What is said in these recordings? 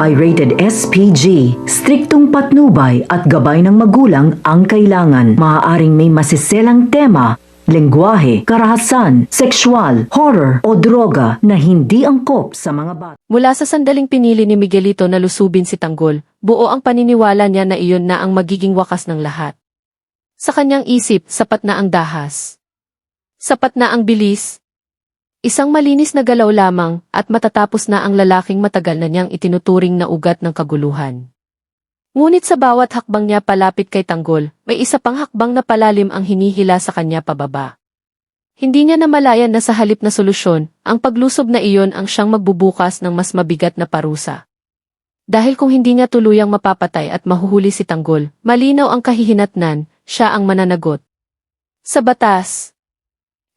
ay rated SPG. Striktong patnubay at gabay ng magulang ang kailangan. Maaaring may masiselang tema, lengguwahe, karahasan, sexual, horror o droga na hindi angkop sa mga bata. Mula sa sandaling pinili ni Miguelito na lusubin si Tanggol, buo ang paniniwala niya na iyon na ang magiging wakas ng lahat. Sa kanyang isip, sapat na ang dahas. Sapat na ang bilis. Isang malinis na galaw lamang at matatapos na ang lalaking matagal na niyang itinuturing na ugat ng kaguluhan. Ngunit sa bawat hakbang niya palapit kay Tanggol, may isa pang hakbang na palalim ang hinihila sa kanya pababa. Hindi niya namalayan na sa halip na solusyon, ang paglusob na iyon ang siyang magbubukas ng mas mabigat na parusa. Dahil kung hindi niya tuluyang mapapatay at mahuhuli si Tanggol, malinaw ang kahihinatnan, siya ang mananagot. Sa batas.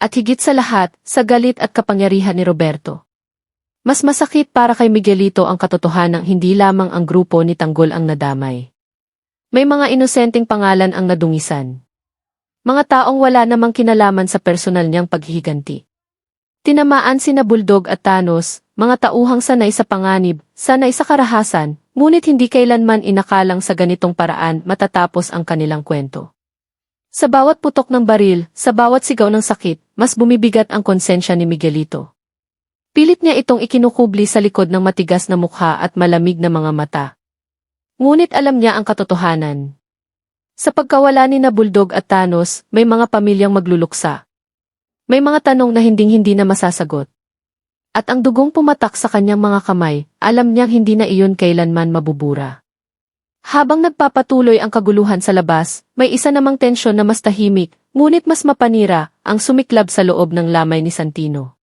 At higit sa lahat, sa galit at kapangyarihan ni Roberto. Mas masakit para kay Miguelito ang katotohanang hindi lamang ang grupo ni Tanggol ang nadamay. May mga inosenteng pangalan ang nadungisan. Mga taong wala namang kinalaman sa personal niyang paghihiganti. Tinamaan sina Bulldog at Thanos, mga tauhang sanay sa panganib, sanay sa karahasan, ngunit hindi kailanman inakalang sa ganitong paraan matatapos ang kanilang kwento. Sa bawat putok ng baril, sa bawat sigaw ng sakit, mas bumibigat ang konsensya ni Miguelito. Pilit niya itong ikinukubli sa likod ng matigas na mukha at malamig na mga mata. Ngunit alam niya ang katotohanan. Sa pagkawala ni na Bulldog at Thanos, may mga pamilyang magluluksa. May mga tanong na hinding-hindi na masasagot. At ang dugong pumatak sa kanyang mga kamay, alam niyang hindi na iyon kailanman mabubura. Habang nagpapatuloy ang kaguluhan sa labas, may isa namang tensyon na mas tahimik, ngunit mas mapanira, ang sumiklab sa loob ng lamay ni Santino.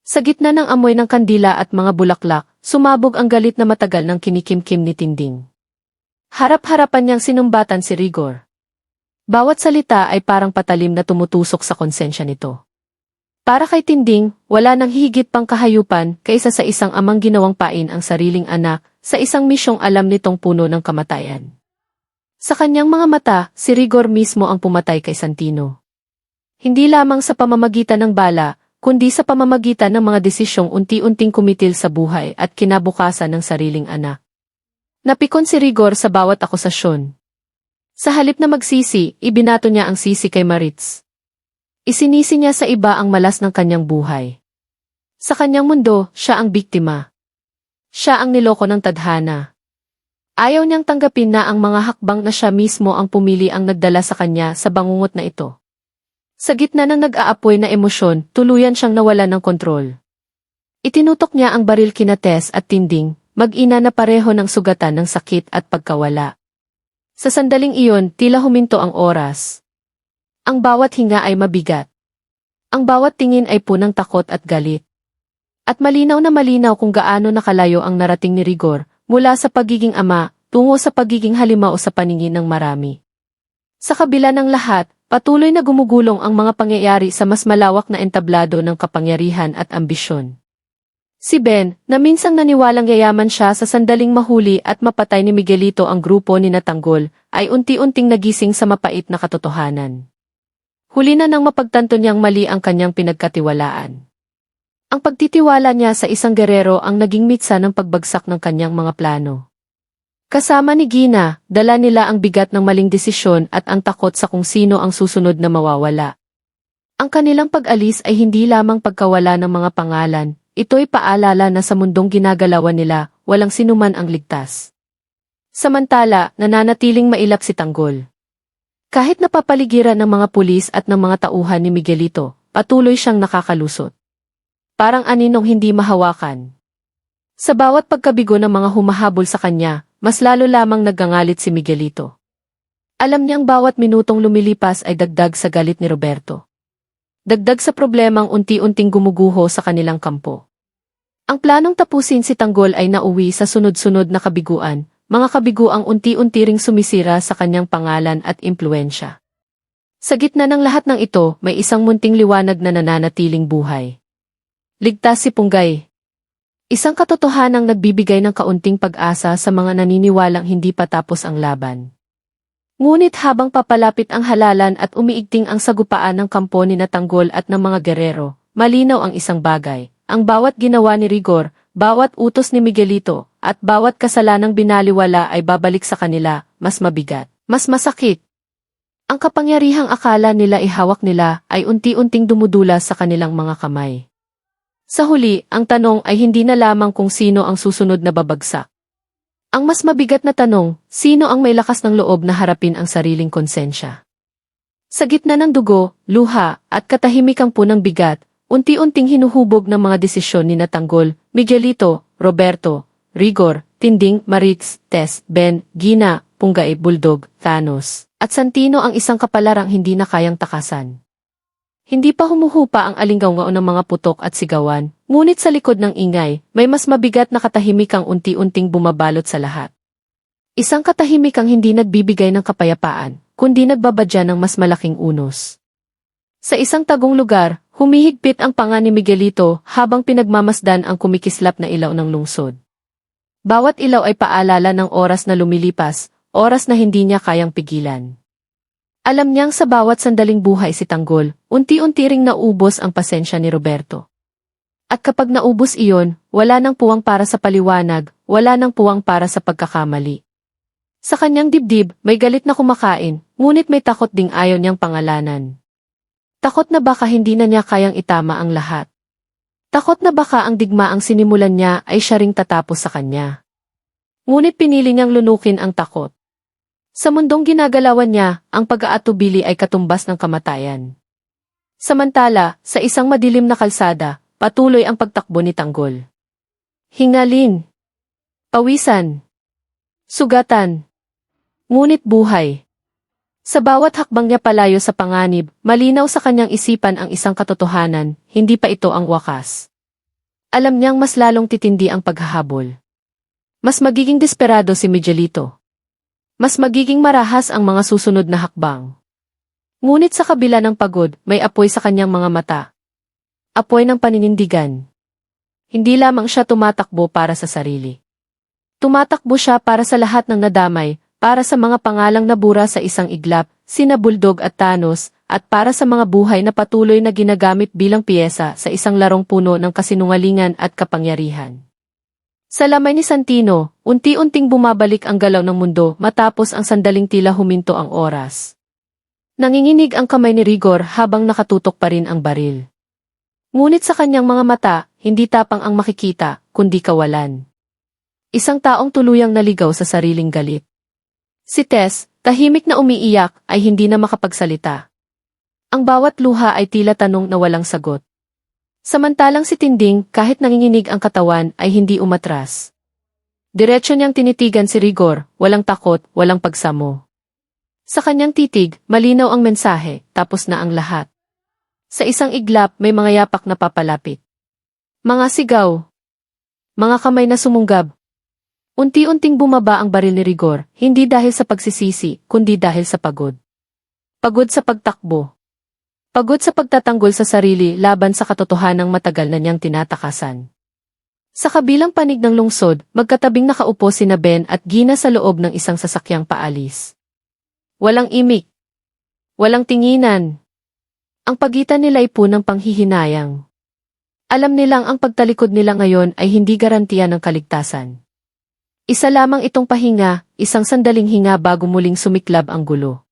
Sa gitna ng amoy ng kandila at mga bulaklak, sumabog ang galit na matagal ng kinikimkim ni Tinding. Harap-harapan niyang sinumbatan si Rigor. Bawat salita ay parang patalim na tumutusok sa konsensya nito. Para kay Tinding, wala nang higit pang kahayupan kaysa sa isang amang ginawang pain ang sariling anak, sa isang misyong alam nitong puno ng kamatayan. Sa kanyang mga mata, si Rigor mismo ang pumatay kay Santino. Hindi lamang sa pamamagitan ng bala, kundi sa pamamagitan ng mga desisyong unti-unting kumitil sa buhay at kinabukasan ng sariling anak. Napikon si Rigor sa bawat akusasyon. Sa halip na magsisi, ibinato niya ang sisi kay Maritz. Isinisi niya sa iba ang malas ng kanyang buhay. Sa kanyang mundo, siya ang biktima. Siya ang niloko ng tadhana. Ayaw niyang tanggapin na ang mga hakbang na siya mismo ang pumili ang nagdala sa kanya sa bangungot na ito. Sa gitna ng nag-aapoy na emosyon, tuluyan siyang nawala ng kontrol. Itinutok niya ang baril kina Tess at Tinding, mag-ina na pareho ng sugatan ng sakit at pagkawala. Sa sandaling iyon, tila huminto ang oras. Ang bawat hinga ay mabigat. Ang bawat tingin ay punang takot at galit. At malinaw na malinaw kung gaano nakalayo ang narating ni Rigor, mula sa pagiging ama, tungo sa pagiging halimaw sa paningin ng marami. Sa kabila ng lahat, patuloy na gumugulong ang mga pangyayari sa mas malawak na entablado ng kapangyarihan at ambisyon. Si Ben, na minsang naniwalang yayaman siya sa sandaling mahuli at mapatay ni Miguelito ang grupo ni Tanggol, ay unti-unting nagising sa mapait na katotohanan. Huli na nang mapagtanto niyang mali ang kanyang pinagkatiwalaan. Ang pagtitiwala niya sa isang gerero ang naging mitsa ng pagbagsak ng kanyang mga plano. Kasama ni Gina, dala nila ang bigat ng maling desisyon at ang takot sa kung sino ang susunod na mawawala. Ang kanilang pag-alis ay hindi lamang pagkawala ng mga pangalan, ito'y paalala na sa mundong ginagalawan nila, walang sinuman ang ligtas. Samantala, nananatiling mailap si Tanggol. Kahit napapaligiran ng mga pulis at ng mga tauhan ni Miguelito, patuloy siyang nakakalusot. Parang aninong hindi mahawakan. Sa bawat pagkabigo ng mga humahabol sa kanya, mas lalo lamang nagangalit si Miguelito. Alam niyang bawat minutong lumilipas ay dagdag sa galit ni Roberto. Dagdag sa problemang unti-unting gumuguho sa kanilang kampo. Ang planong tapusin si Tanggol ay nauwi sa sunod-sunod na kabiguan, mga kabiguang unti-unti ring sumisira sa kanyang pangalan at impluensya. Sa gitna ng lahat ng ito, may isang munting liwanag na nananatiling buhay. Ligtas si Punggay. Isang katotohanang nagbibigay ng kaunting pag-asa sa mga naniniwalang hindi pa tapos ang laban. Ngunit habang papalapit ang halalan at umiigting ang sagupaan ng kampo ni Tanggol at ng mga gerero, malinaw ang isang bagay. Ang bawat ginawa ni Rigor, bawat utos ni Miguelito, at bawat kasalanang binaliwala ay babalik sa kanila, mas mabigat, mas masakit. Ang kapangyarihang akala nila ihawak nila ay unti-unting dumudulas sa kanilang mga kamay. Sa huli, ang tanong ay hindi na lamang kung sino ang susunod na babagsak. Ang mas mabigat na tanong, sino ang may lakas ng loob na harapin ang sariling konsensya? Sa gitna ng dugo, luha, at katahimikang punang bigat, unti-unting hinuhubog ng mga desisyon ni Tanggol, Miguelito, Roberto, Rigor, Tinding, Maritz, Tess, Ben, Gina, Punggay, Bulldog, Thanos, at Santino ang isang kapalarang hindi na kayang takasan. Hindi pa humuhupa ang alinggaw-ngao ng mga putok at sigawan, ngunit sa likod ng ingay, may mas mabigat na katahimikang unti-unting bumabalot sa lahat. Isang katahimikang hindi nagbibigay ng kapayapaan, kundi nagbabadya ng mas malaking unos. Sa isang tagong lugar, humihigpit ang panga ni Miguelito habang pinagmamasdan ang kumikislap na ilaw ng lungsod. Bawat ilaw ay paalala ng oras na lumilipas, oras na hindi niya kayang pigilan. Alam niyang sa bawat sandaling buhay si Tanggol, unti-unti ring naubos ang pasensya ni Roberto. At kapag naubos iyon, wala nang puwang para sa paliwanag, wala nang puwang para sa pagkakamali. Sa kanyang dibdib, may galit na kumakain, ngunit may takot ding ayaw niyang pangalanan. Takot na baka hindi na niya kayang itama ang lahat. Takot na baka ang digmaang sinimulan niya ay siya ring tatapos sa kanya. Ngunit pinili niyang lunukin ang takot. Sa mundong ginagalawan niya, ang pag-aatubili ay katumbas ng kamatayan. Samantala, sa isang madilim na kalsada, patuloy ang pagtakbo ni Tanggol. Hingalin. Pawisan. Sugatan. Ngunit buhay. Sa bawat hakbang niya palayo sa panganib, malinaw sa kanyang isipan ang isang katotohanan, hindi pa ito ang wakas. Alam niyang mas lalong titindi ang paghahabol. Mas magiging desperado si Miguelito. Mas magiging marahas ang mga susunod na hakbang. Ngunit sa kabila ng pagod, may apoy sa kanyang mga mata. Apoy ng paninindigan. Hindi lamang siya tumatakbo para sa sarili. Tumatakbo siya para sa lahat ng nadamay, para sa mga pangalang nabura sa isang iglap, sina Bulldog at Thanos, at para sa mga buhay na patuloy na ginagamit bilang piyesa sa isang larong puno ng kasinungalingan at kapangyarihan. Sa lamay ni Santino, unti-unting bumabalik ang galaw ng mundo matapos ang sandaling tila huminto ang oras. Nanginginig ang kamay ni Rigor habang nakatutok pa rin ang baril. Ngunit sa kanyang mga mata, hindi tapang ang makikita, kundi kawalan. Isang taong tuluyang naligaw sa sariling galit. Si Tess, tahimik na umiiyak, ay hindi na makapagsalita. Ang bawat luha ay tila tanong na walang sagot. Samantalang si Tinding, kahit nanginginig ang katawan, ay hindi umatras. Diretso niyang tinitigan si Rigor, walang takot, walang pagsamo. Sa kanyang titig, malinaw ang mensahe, tapos na ang lahat. Sa isang iglap, may mga yapak na papalapit. Mga sigaw. Mga kamay na sumunggab. Unti-unting bumaba ang baril ni Rigor, hindi dahil sa pagsisisi, kundi dahil sa pagod. Pagod sa pagtakbo. Pagod sa pagtatanggol sa sarili laban sa katotohanang matagal na niyang tinatakasan. Sa kabilang panig ng lungsod, magkatabing nakaupo sina Ben at Gina sa loob ng isang sasakyang paalis. Walang imik. Walang tinginan. Ang pagitan nila ay punang panghihinayang. Alam nilang ang pagtalikod nila ngayon ay hindi garantiya ng kaligtasan. Isa lamang itong pahinga, isang sandaling hinga bago muling sumiklab ang gulo.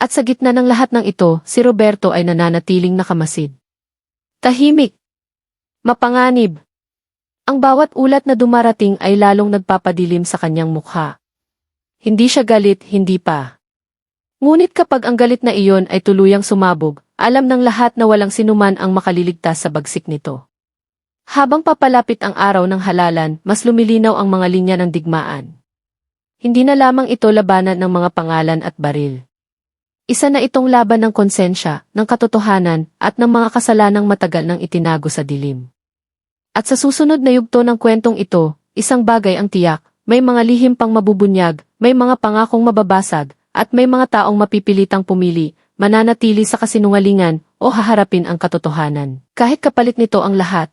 At sa gitna ng lahat ng ito, si Roberto ay nananatiling nakamasid. Tahimik. Mapanganib. Ang bawat ulat na dumarating ay lalong nagpapadilim sa kanyang mukha. Hindi siya galit, hindi pa. Ngunit kapag ang galit na iyon ay tuluyang sumabog, alam ng lahat na walang sinuman ang makaliligtas sa bagsik nito. Habang papalapit ang araw ng halalan, mas lumilinaw ang mga linya ng digmaan. Hindi na lamang ito labanan ng mga pangalan at baril. Isa na itong laban ng konsensya, ng katotohanan, at ng mga kasalanang matagal nang itinago sa dilim. At sa susunod na yugto ng kwentong ito, isang bagay ang tiyak, may mga lihim pang mabubunyag, may mga pangakong mababasag, at may mga taong mapipilitang pumili, mananatili sa kasinungalingan, o haharapin ang katotohanan. Kahit kapalit nito ang lahat,